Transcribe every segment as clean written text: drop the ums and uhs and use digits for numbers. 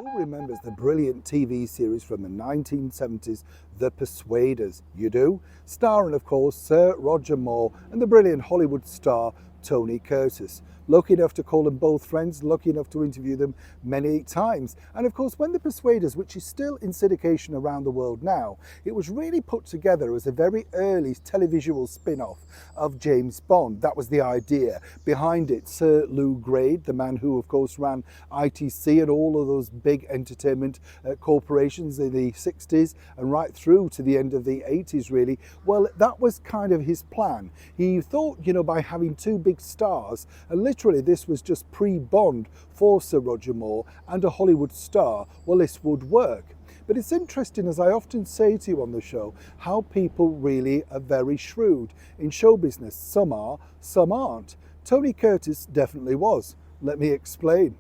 Who remembers the brilliant TV series from the 1970s, The Persuaders? You do? Starring, of course, Sir Roger Moore and the brilliant Hollywood star Tony Curtis. Lucky enough to call them both friends, lucky enough to interview them many times. And of course, when The Persuaders, which is still in syndication around the world now, it was really put together as a very early televisual spin-off of James Bond. That was the idea behind it. Sir Lew Grade, the man who of course ran ITC and all of those big entertainment corporations in the 60s and right through to the end of the 80s really, well, that was kind of his plan. He thought, by having two big stars, and literally this was just pre-Bond for Sir Roger Moore and a Hollywood star, well, this would work. But it's interesting, as I often say to you on the show, how people really are very shrewd in show business. Some are, some aren't. Tony Curtis definitely was. Let me explain.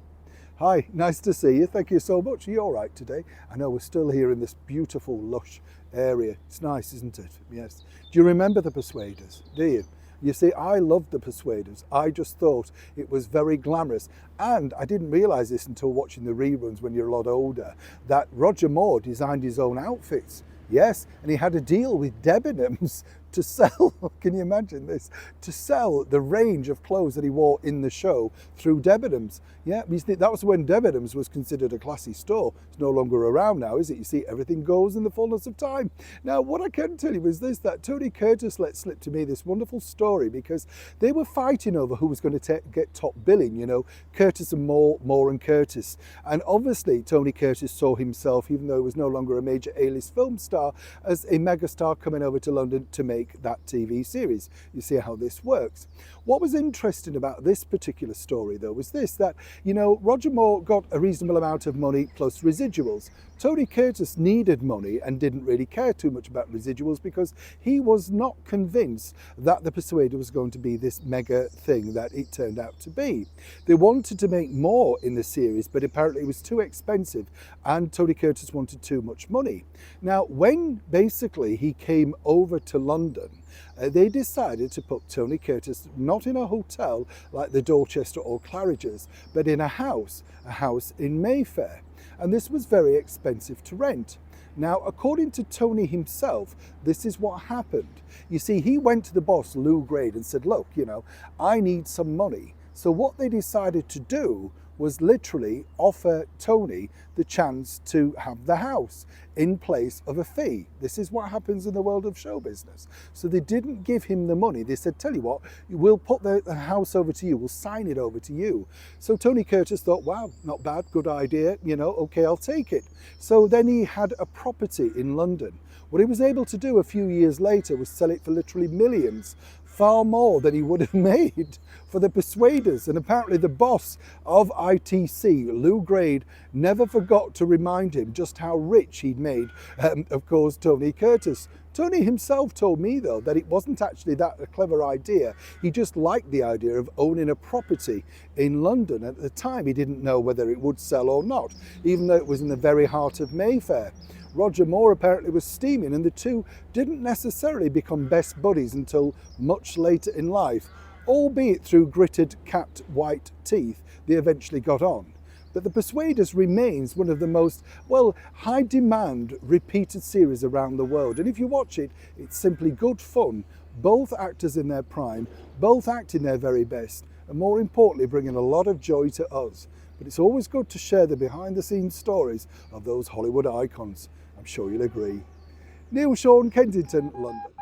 Hi, nice to see you. Thank you so much. Are you all right today? I know we're still here in this beautiful, lush area. It's nice, isn't it? Yes. Do you remember The Persuaders? Do you? You see, I loved The Persuaders. I just thought it was very glamorous. And I didn't realise this until watching the reruns when you're a lot older, that Roger Moore designed his own outfits. Yes, and he had a deal with Debenhams to sell, can you imagine this? To sell the range of clothes that he wore in the show through Debenhams. Yeah, that was when Debenhams was considered a classy store. It's no longer around now, is it? You see, everything goes in the fullness of time. Now, what I can tell you is this, that Tony Curtis let slip to me this wonderful story because they were fighting over who was going to get top billing, Curtis and Moore, Moore and Curtis. And obviously, Tony Curtis saw himself, even though he was no longer a major A-list film star, as a megastar coming over to London to make that TV series. You see how this works. What was interesting about this particular story though was this, that Roger Moore got a reasonable amount of money plus residuals. Tony Curtis needed money and didn't really care too much about residuals because he was not convinced that The Persuader was going to be this mega thing that it turned out to be. They wanted to make more in the series, but apparently it was too expensive and Tony Curtis wanted too much money. Now, when basically he came over to London, they decided to put Tony Curtis not in a hotel like the Dorchester or Claridge's, but in a house in Mayfair. And this was very expensive to rent. Now, according to Tony himself, this is what happened. You see, he went to the boss, Lew Grade, and said, look, I need some money. So what they decided to do was literally offer Tony the chance to have the house in place of a fee. This is what happens in the world of show business. So they didn't give him the money. They said, tell you what, we'll put the house over to you, we'll sign it over to you. So Tony Curtis thought, wow, not bad, good idea, okay, I'll take it. So then he had a property in London. What he was able to do a few years later was sell it for literally millions, far more than he would have made for The Persuaders. And apparently the boss of ITC, Lew Grade, never forgot to remind him just how rich he'd made, of course, Tony Curtis. Tony himself told me, though, that it wasn't actually that a clever idea. He just liked the idea of owning a property in London. At the time, he didn't know whether it would sell or not, even though it was in the very heart of Mayfair. Roger Moore apparently was steaming, and the two didn't necessarily become best buddies until much later in life, albeit through gritted capped white teeth they eventually got on. But The Persuaders remains one of the most, high demand repeated series around the world. And if you watch it, it's simply good fun. Both actors in their prime, both acting their very best, and more importantly, bringing a lot of joy to us. But it's always good to share the behind the scenes stories of those Hollywood icons. I'm sure you'll agree. Neil Sean, Kensington, London.